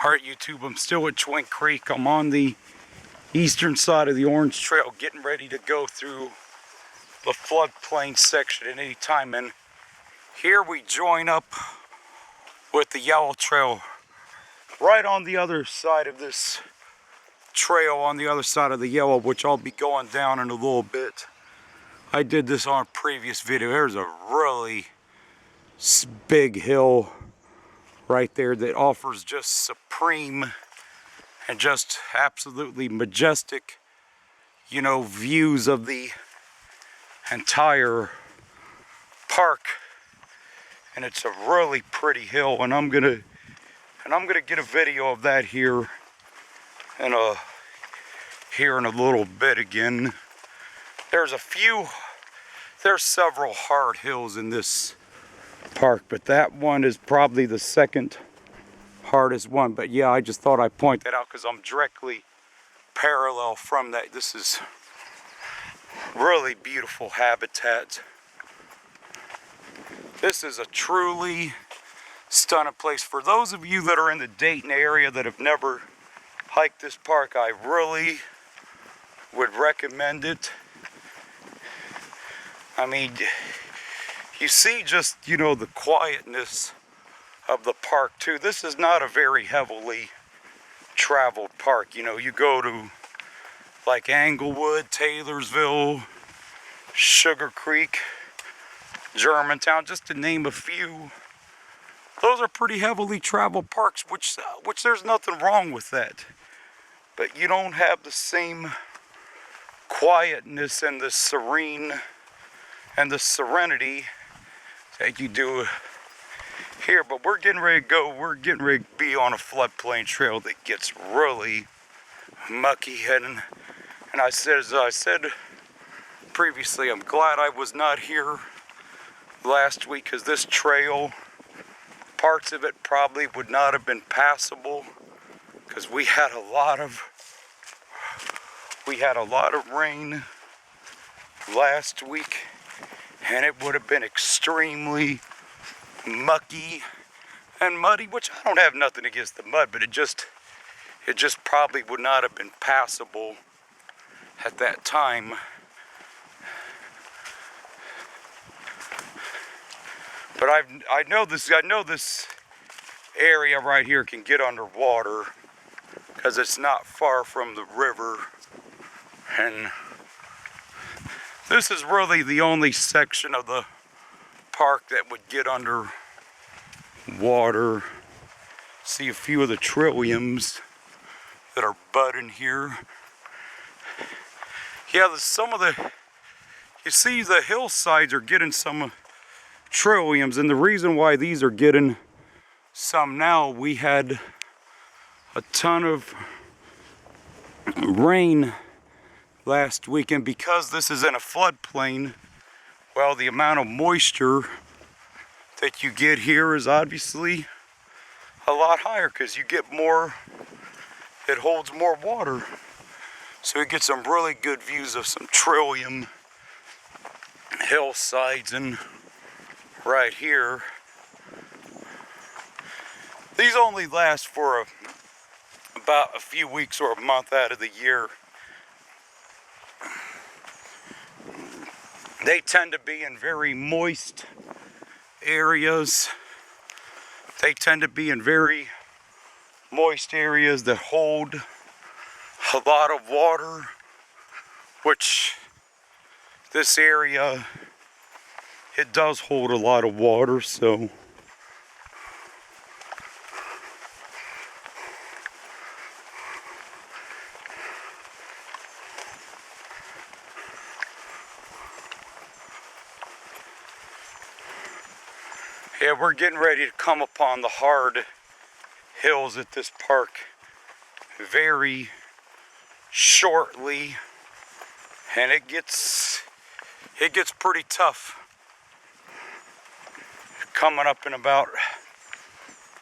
Alright YouTube, I'm still at Twin Creek. I'm on the eastern side of the Orange Trail getting ready to go through the floodplain section at any time. And here we join up with the Yellow Trail right on the other side of this trail, on the other side of the Yellow, which I'll be going down in a little bit. I did this on a previous video. There's a really big hill right there that offers just supreme and just absolutely majestic, you know, views of the entire park. And it's a really pretty hill, and I'm gonna get a video of that here in a little bit again. There's several hard hills in this park, but that one is probably the second hardest one. But yeah, I just thought I'd point that out because I'm directly parallel from that. This is really beautiful habitat. This is a truly stunning place. For those of you that are in the Dayton area that have never hiked this park, I really would recommend it. I mean, you see just, you know, the quietness of the park too. This is not a very heavily traveled park. You know, you go to like Englewood, Taylorsville, Sugar Creek, Germantown, just to name a few. Those are pretty heavily traveled parks, which there's nothing wrong with that. But you don't have the same quietness and the serene and the serenity that you do here. But we're getting ready to go. We're getting ready to be on a floodplain trail that gets really mucky. And as I said previously, I'm glad I was not here last week, because this trail, parts of it probably would not have been passable, because we had a lot of rain last week, and it would have been extremely mucky and muddy, which I don't have nothing against the mud, but it just probably would not have been passable at that time. But I know this area right here can get underwater because it's not far from the river, and this is really the only section of the park that would get under water. See a few of the trilliums that are budding here. Yeah, you see the hillsides are getting some trilliums, and the reason why these are getting some now, we had a ton of rain last weekend. Because this is in a floodplain, well, the amount of moisture that you get here is obviously a lot higher, because you get more, it holds more water. So you get some really good views of some trillium hillsides. And right here, these only last for about a few weeks or a month out of the year. They tend to be in very moist areas. They tend to be in very moist areas that hold a lot of water, which this area, it does hold a lot of water. So yeah, we're getting ready to come upon the hard hills at this park very shortly, and it gets pretty tough. Coming up in about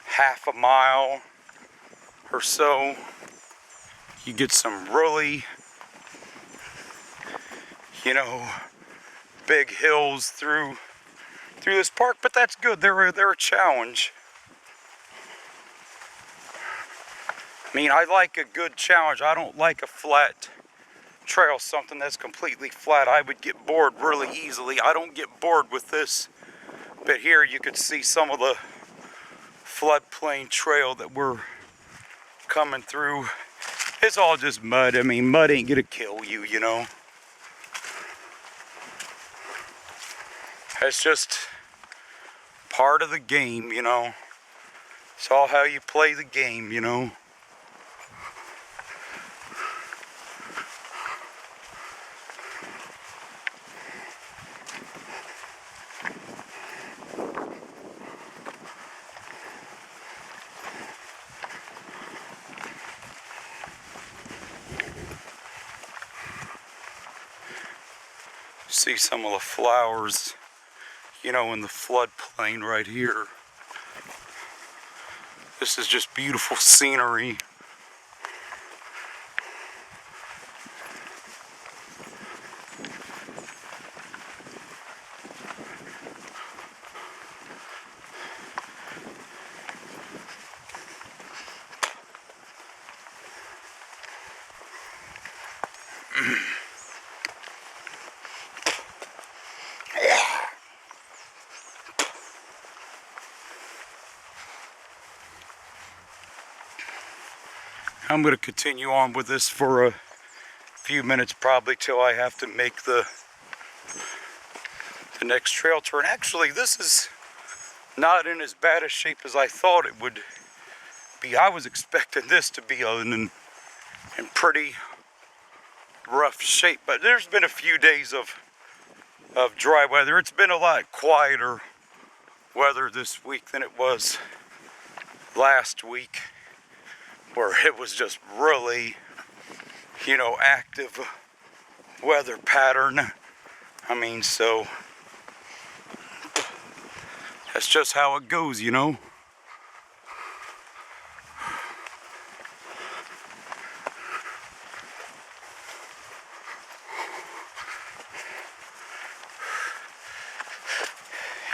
half a mile or so, you get some really, you know, big hills through this park, but that's good. They're a challenge. I mean, I like a good challenge. I don't like a flat trail, something that's completely flat. I would get bored really easily. I don't get bored with this. But here you could see some of the floodplain trail that we're coming through. It's all just mud. I mean, mud ain't gonna kill you, you know. It's just part of the game, you know. It's all how you play the game, you know. See some of the flowers, you know, in the floodplain right here. This is just beautiful scenery. I'm going to continue on with this for a few minutes, probably till I have to make the next trail turn. Actually, this is not in as bad a shape as I thought it would be. I was expecting this to be in pretty rough shape, but there's been a few days of dry weather. It's been a lot quieter weather this week than it was last week, where it was just really, you know, active weather pattern. I mean, so that's just how it goes, you know.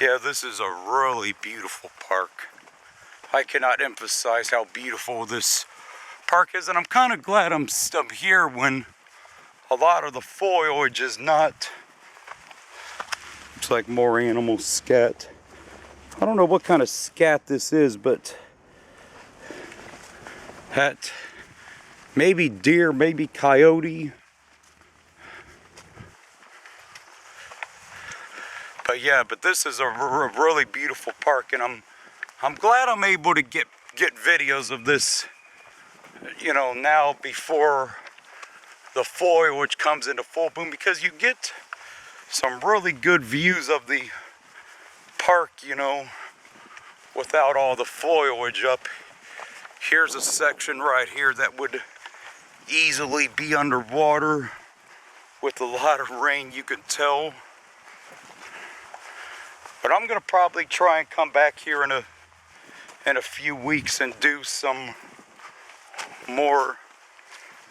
Yeah, this is a really beautiful park. I cannot emphasize how beautiful this park is, and I'm kind of glad I'm here when a lot of the foliage is not. Looks like more animal scat. I don't know what kind of scat this is, but that maybe deer, maybe coyote. But yeah, but this is a really beautiful park, and I'm glad I'm able to get videos of this, you know, now before the foliage comes into full bloom, because you get some really good views of the park, you know, without all the foliage up. Here's a section right here that would easily be underwater with a lot of rain, you can tell. But I'm gonna probably try and come back here in a few weeks and do some more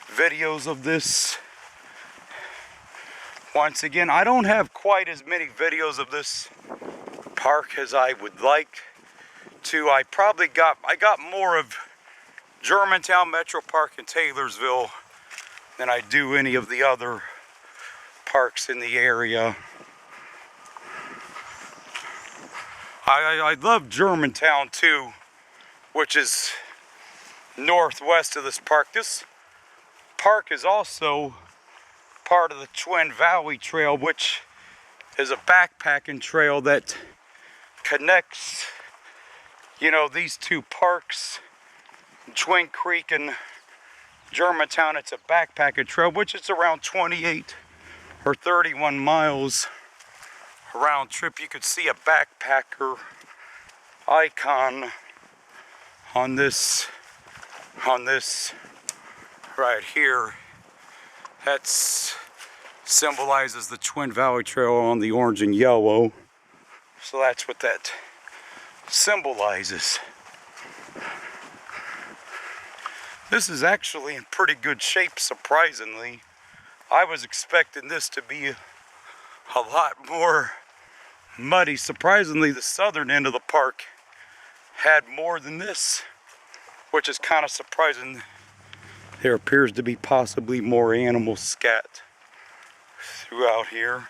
videos of this. Once again, I don't have quite as many videos of this park as I would like to. I got more of Germantown, MetroPark, and Taylorsville than I do any of the other parks in the area. I love Germantown too, which is northwest of this park. This park is also part of the Twin Valley Trail, which is a backpacking trail that connects, you know, these two parks, Twin Creek and Germantown. It's a backpacking trail, which is around 28 or 31 miles round trip. You could see a backpacker icon on this right here. That's symbolizes the Twin Valley Trail on the orange and yellow. So that's what that symbolizes. This is actually in pretty good shape, surprisingly. I was expecting this to be a lot more muddy. Surprisingly, the southern end of the park had more than this, which is kind of surprising. There appears to be possibly more animals scat throughout here.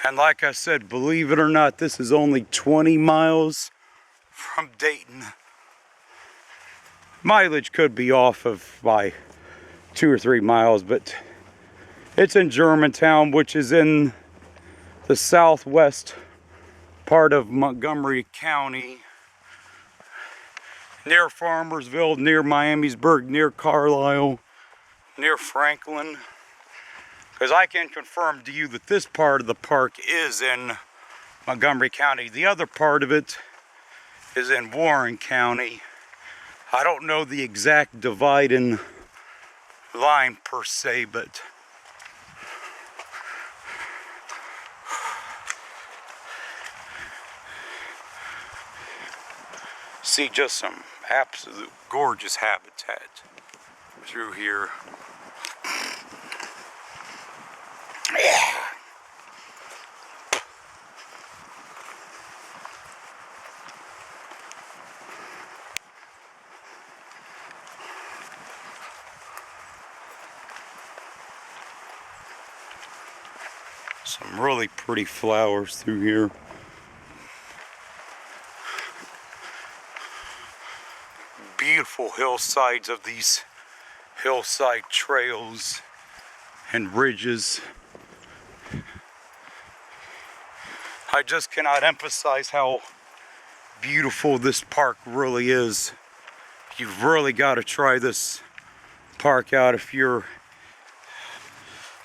And like I said, believe it or not, this is only 20 miles from Dayton. Mileage could be off of by 2 or 3 miles, but it's in Germantown, which is in the southwest part of Montgomery County, near Farmersville, near Miamisburg, near Carlisle, near Franklin. Because I can confirm to you that this part of the park is in Montgomery County. The other part of it is in Warren County. I don't know the exact dividing line per se, but see just some absolute gorgeous habitat through here. Some really pretty flowers through here. Beautiful hillsides of these hillside trails and ridges. I just cannot emphasize how beautiful this park really is. You've really got to try this park out if you're...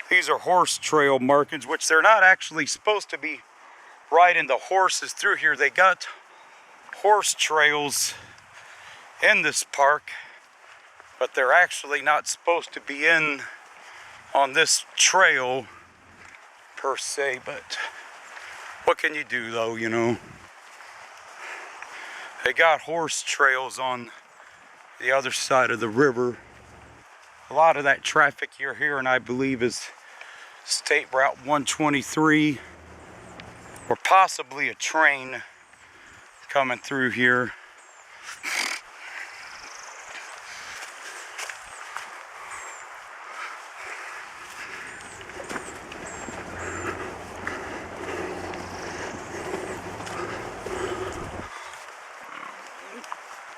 These are horse trail markings, which they're not actually supposed to be riding the horses through here. They got horse trails in this park, but they're actually not supposed to be in on this trail per se, but what can you do though, you know? They got horse trails on the other side of the river. A lot of that traffic you're hearing, I believe, is State Route 123, or possibly a train coming through here.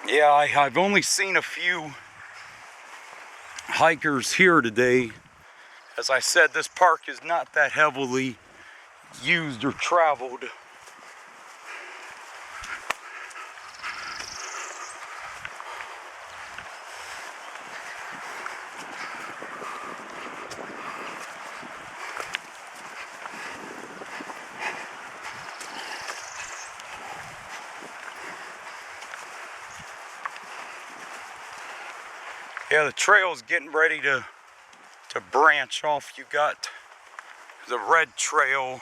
Yeah, I've only seen a few hikers here today. As I said, this park is not that heavily used or traveled. Yeah, the trail's getting ready to branch off. You got the red trail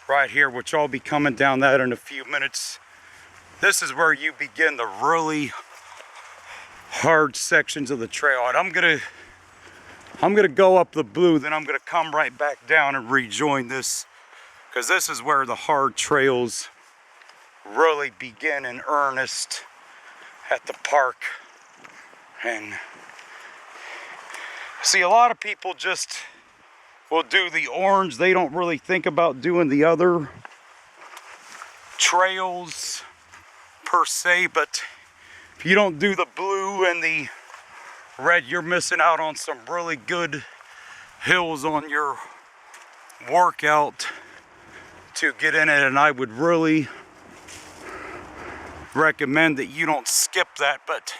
right here, which I'll be coming down that in a few minutes. This is where you begin the really hard sections of the trail. And I'm gonna go up the blue, then I'm gonna come right back down and rejoin this, because this is where the hard trails really begin in earnest at the park. And see, a lot of people just will do the orange. They don't really think about doing the other trails per se, but if you don't do the blue and the red, you're missing out on some really good hills on your workout to get in it. And I would really recommend that you don't skip that, but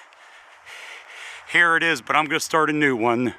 here it is. But I'm going to start a new one.